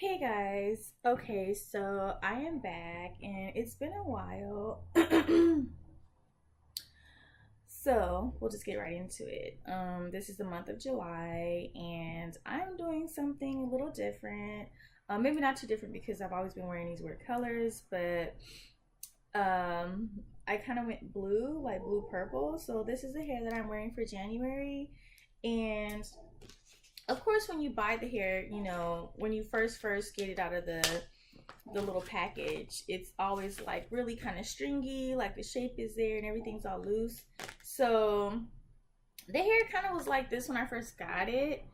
Hey guys. Okay, so I am back and it's been a while. So we'll just get right into it. This is the month of July and I'm doing something a little different. Maybe not too different because I've always been wearing these weird colors, but um I kind of went blue, like blue purple. So this is the hair that I'm wearing for January. And of course when you buy the hair, when you first get it out of the little package, it's always like really kind of stringy, like the shape is there and everything's all loose. So the hair kind of was like this when I first got it.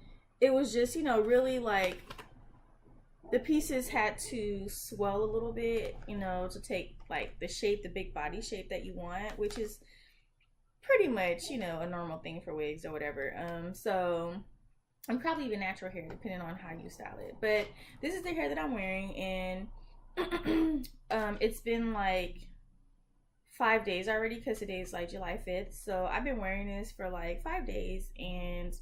It was just, really like the pieces had to swell a little bit, to take like the shape, the big body shape that you want, which is pretty much, a normal thing for wigs or whatever. So and probably even natural hair depending on how you style it. But this is the hair that I'm wearing, and it's been like 5 days already because today is like July 5th. So I've been wearing this for like 5 days, and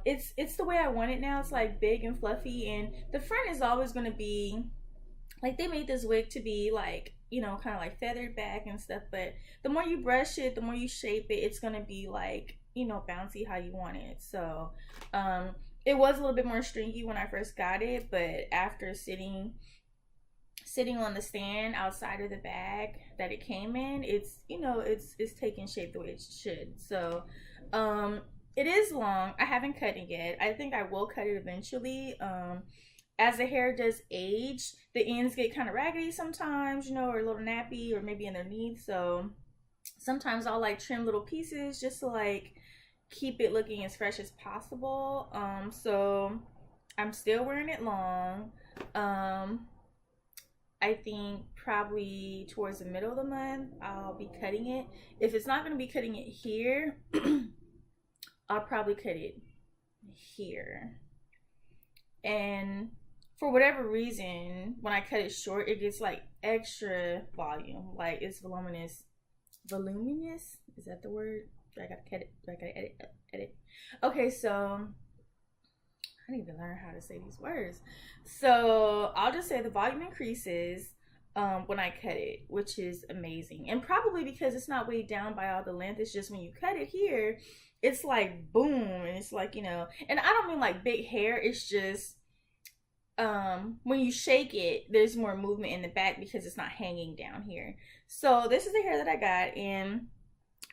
it's the way I want it now. It's like big and fluffy, and the front is always going to be like, they made this wig to be like, kind of like feathered back and stuff, but the more you brush it, the more you shape it, it's going to be like, bouncy how you want it. So it was a little bit more stringy when I first got it, but after sitting on the stand outside of the bag that it came in, it's taking shape the way it should. So it is long. I haven't cut it yet. I think I will cut it eventually. As the hair does age, the ends get kind of raggedy sometimes, or a little nappy, or maybe underneath. So sometimes I'll like trim little pieces just to like keep it looking as fresh as possible. So I'm still wearing it long. I think probably towards the middle of the month I'll be cutting it. If it's not going to be cutting it here, I'll probably cut it here. And for whatever reason, when I cut it short, it gets like extra volume. Like it's voluminous. Voluminous? Is that the word? Do I gotta cut it? Do I gotta edit? Okay, so I need to learn how to say these words. So I'll just say the volume increases when I cut it, which is amazing. And probably because it's not weighed down by all the length. It's just when you cut it here, it's like boom. And it's like, and I don't mean like big hair. It's just when you shake it, there's more movement in the back because it's not hanging down here. So this is the hair that I got, and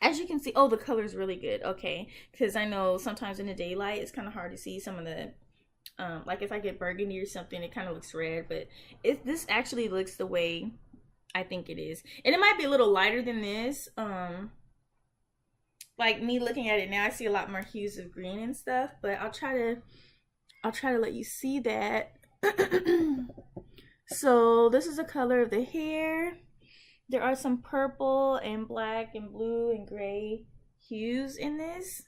as you can see, oh, the color is really good. Okay, because I know sometimes in the daylight it's kind of hard to see some of the like if I get burgundy or something, it kind of looks red, but this actually looks the way I think it is. And it might be a little lighter than this. Like me looking at it now, I see a lot more hues of green and stuff, but I'll try to let you see that. So this is the color of the hair. There are some purple and black and blue and gray hues in this.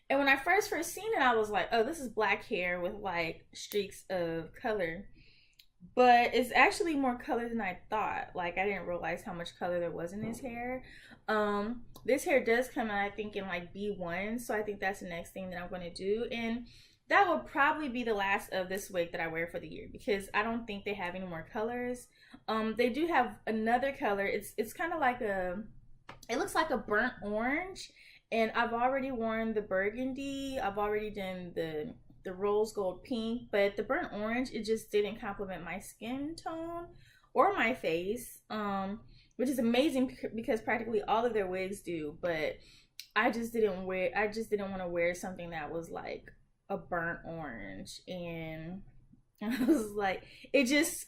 And when I first seen it, I was like, oh, this is black hair with like streaks of color. But it's actually more color than I thought. Like I didn't realize how much color there was in this hair. This hair does come out, I think, in like B1. So I think that's the next thing that I'm going to do. And that will probably be the last of this wig that I wear for the year because I don't think they have any more colors. They do have another color. It's kind of like it looks like a burnt orange, and I've already worn the burgundy. I've already done the rose gold pink, but the burnt orange, it just didn't complement my skin tone or my face, which is amazing because practically all of their wigs do. But I just didn't want to wear something that was like a burnt orange, and I was like, it just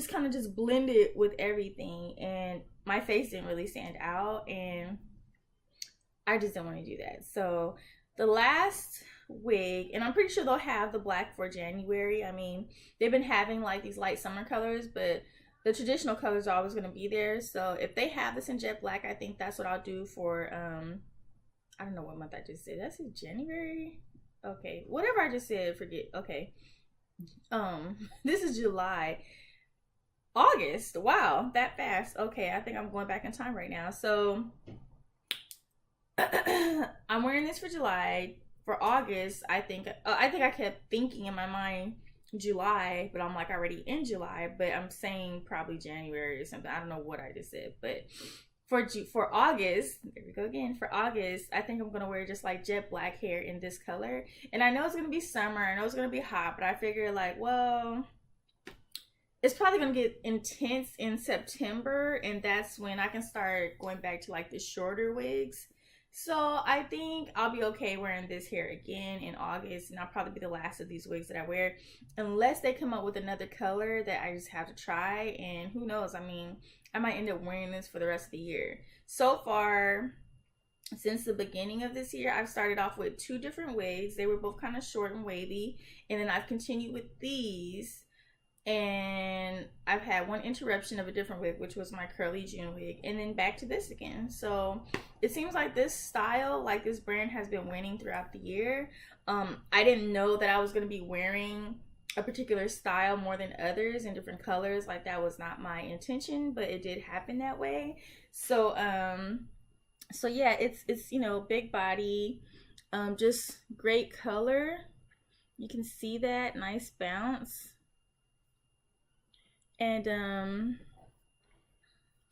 kind of just blended with everything, and my face didn't really stand out, and I just didn't want to do that. So the last wig, and I'm pretty sure they'll have the black for January. I mean, they've been having like these light summer colors, but the traditional colors are always going to be there. So if they have this in jet black, I think that's what I'll do for I don't know what month I just said. That's in January. Okay, whatever I just said, forget. Okay, this is July. August, wow, that fast. Okay, I think I'm going back in time right now. So I'm wearing this for July. For August, I think I kept thinking in my mind, July, but I'm like already in July, but I'm saying probably January or something. I don't know what I just said, but for August, there we go again. For August, I think I'm gonna wear just like jet black hair in this color. And I know it's gonna be summer, I know it's gonna be hot, but I figure like, well, it's probably gonna get intense in September, and that's when I can start going back to like the shorter wigs. So I think I'll be okay wearing this hair again in August, and I'll probably be the last of these wigs that I wear, unless they come up with another color that I just have to try. And who knows, I mean, I might end up wearing this for the rest of the year. So far, since the beginning of this year, I've started off with 2 different wigs. They were both kind of short and wavy, and then I've continued with these, and I've had one interruption of a different wig, which was my curly June wig, and then back to this again. So it seems like this style, like this brand, has been winning throughout the year. I didn't know that I was going to be wearing a particular style more than others in different colors. Like, that was not my intention, but it did happen that way. So so yeah, it's you know, big body, just great color. You can see that nice bounce. And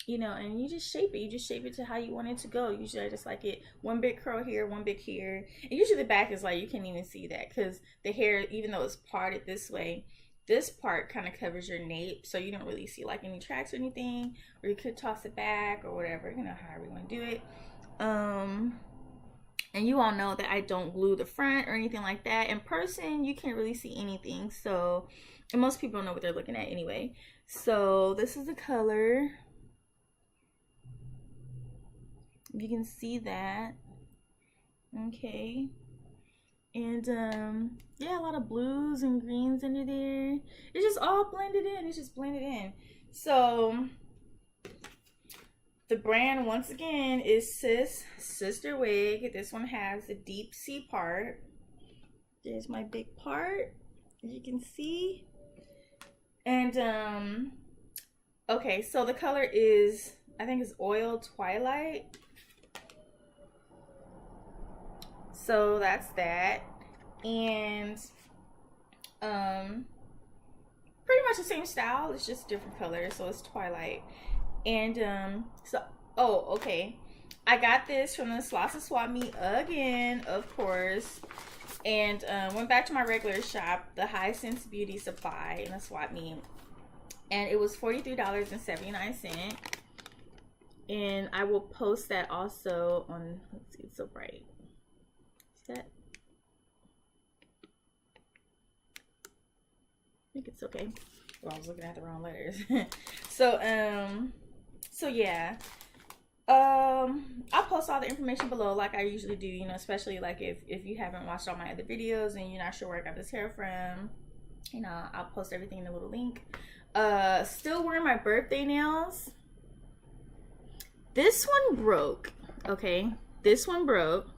you know, and you just shape it to how you want it to go. Usually I just like it one big curl here, one big here, and usually the back is like, you can't even see that because the hair, even though it's parted this way, this part kind of covers your nape, so you don't really see like any tracks or anything. Or you could toss it back or whatever, you know, however you want to do it. And you all know that I don't glue the front or anything like that. In person, you can't really see anything, so, and most people don't know what they're looking at anyway. So this is the color. You can see that. Okay. And yeah, a lot of blues and greens under there. It's just all blended in. It's just blended in. So the brand, once again, is Sis Sister Wig. This one has the deep C part. There's my big part, as you can see. And okay, so the color is, I think it's Oil Twilight. So that's that. And pretty much the same style, it's just different colors, so it's Twilight. And so, oh, okay, I got this from the Slauson Swap Meet again, of course. And went back to my regular shop, the High Sense Beauty Supply, in a swap meet, and it was $43.79. And I will post that also on, let's see, it's so bright. See that? I think it's okay. Well, I was looking at the wrong letters. So yeah. I'll post all the information below like I usually do, you know, especially like if you haven't watched all my other videos and you're not sure where I got this hair from, you know, I'll post everything in a little link. Still wearing my birthday nails. This one broke, okay? This one broke.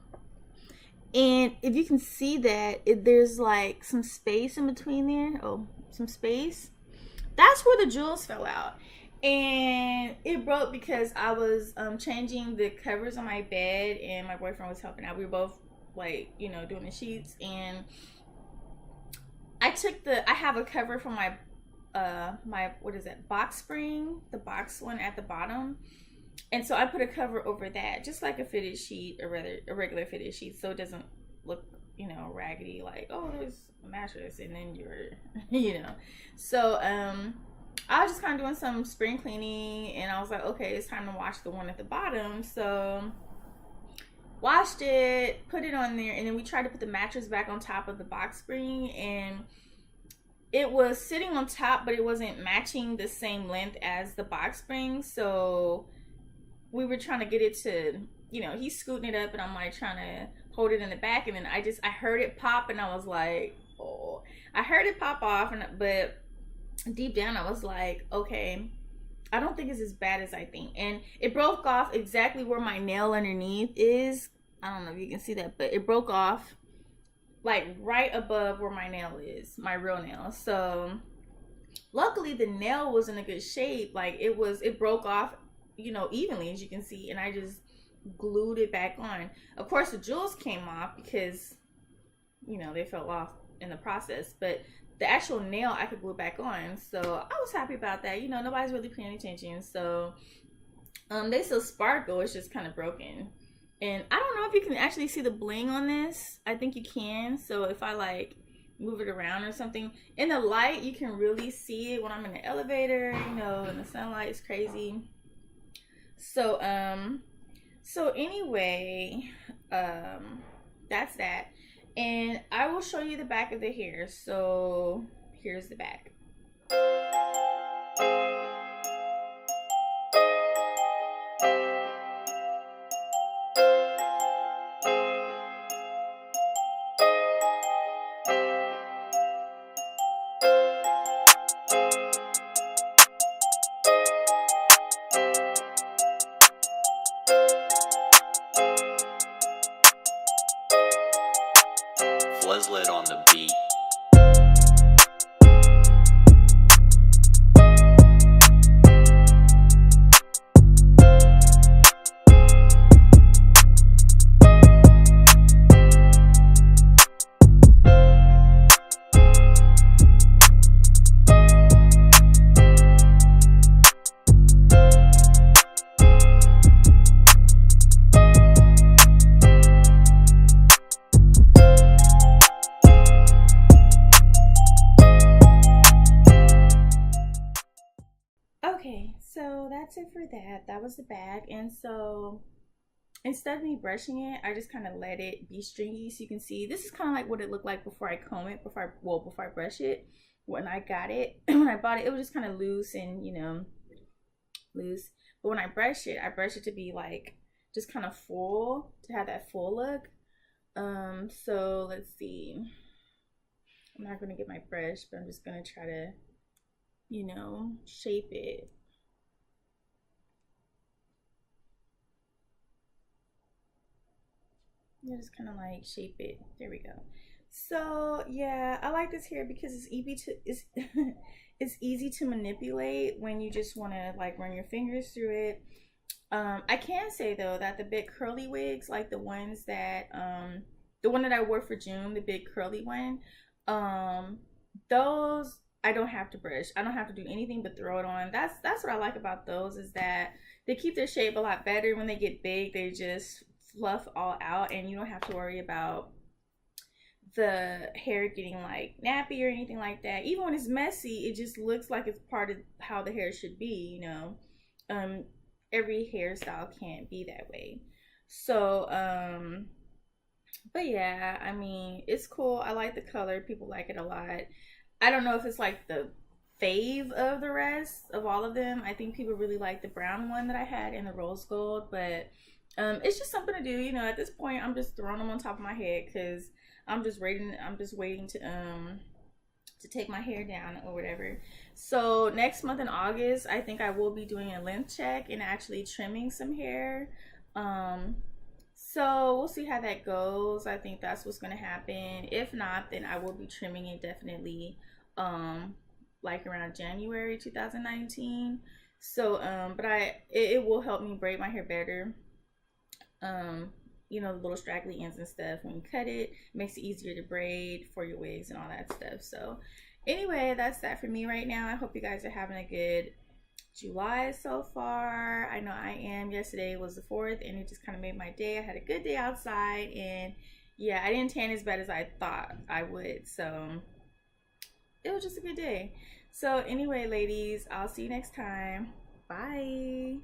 And if you can see that, there's like some space in between there. Oh, some space. That's where the jewels fell out. And it broke because I was changing the covers on my bed, and my boyfriend was helping out. We were both, like, you know, doing the sheets, and I have a cover for my what is it, box spring, the box one at the bottom, and so I put a cover over that, just like a fitted sheet, or rather a regular fitted sheet, so it doesn't look, you know, raggedy, like, oh, there's a mattress and then you're you know. So I was just kind of doing some spring cleaning, and I was like, okay, it's time to wash the one at the bottom. So washed it, put it on there, and then we tried to put the mattress back on top of the box spring, and it was sitting on top, but it wasn't matching the same length as the box spring. So we were trying to get it to, you know, he's scooting it up, and I'm like trying to hold it in the back, and then I heard it pop, and I was like, oh, I heard it pop off, but deep down I was like, okay, I don't think it's as bad as I think. And it broke off exactly where my nail underneath is. I don't know if you can see that, but it broke off like right above where my nail is, my real nail. So luckily the nail was in a good shape. Like it broke off, you know, evenly, as you can see, and I just glued it back on. Of course the jewels came off because, you know, they fell off in the process, but the actual nail I could glue back on. So I was happy about that. You know, nobody's really paying attention. So they still sparkle. It's just kind of broken. And I don't know if you can actually see the bling on this. I think you can. So if I like move it around or something, in the light you can really see it when I'm in the elevator, you know, and the sunlight is crazy. So anyway, that's that. And I will show you the back of the hair. So here's the back. Fleslet on the beat. Okay, so that's it for that. That was the back. And so instead of me brushing it, I just kind of let it be stringy. So you can see this is kind of like what it looked like before I comb it, before I brush it. When I got it, when I bought it, it was just kind of loose and, you know, loose. But when I brush it to be like just kind of full, to have that full look. So let's see. I'm not going to get my brush, but I'm just going to try to, you know, shape it. You just kind of like shape it. There we go. So yeah, I like this hair because it's it's easy to manipulate when you just want to like run your fingers through it. I can say though that the big curly wigs, like the ones that the one that I wore for June, the big curly one, those I don't have to brush. I don't have to do anything but throw it on. That's what I like about those, is that they keep their shape a lot better. When they get big, they just fluff all out and you don't have to worry about the hair getting like nappy or anything like that. Even when it's messy, it just looks like it's part of how the hair should be, you know. Every hairstyle can't be that way. So but yeah, I mean, it's cool. I like the color. People like it a lot. I don't know if it's like the fave of the rest of all of them. I think people really like the brown one that I had and the rose gold, but it's just something to do, you know. At this point, I'm just throwing them on top of my head because I'm just waiting to take my hair down or whatever. So next month in August, I think I will be doing a length check and actually trimming some hair. So we'll see how that goes. I think that's what's gonna happen. If not, then I will be trimming it definitely like around January 2019. So but it will help me braid my hair better. You know, the little straggly ends and stuff. When you cut it, it makes it easier to braid for your wigs and all that stuff. So anyway, that's that for me right now. I hope you guys are having a good July so far. I know I am. Yesterday was the 4th and it just kind of made my day. I had a good day outside, and yeah, I didn't tan as bad as I thought I would. So it was just a good day. So anyway, ladies, I'll see you next time. Bye.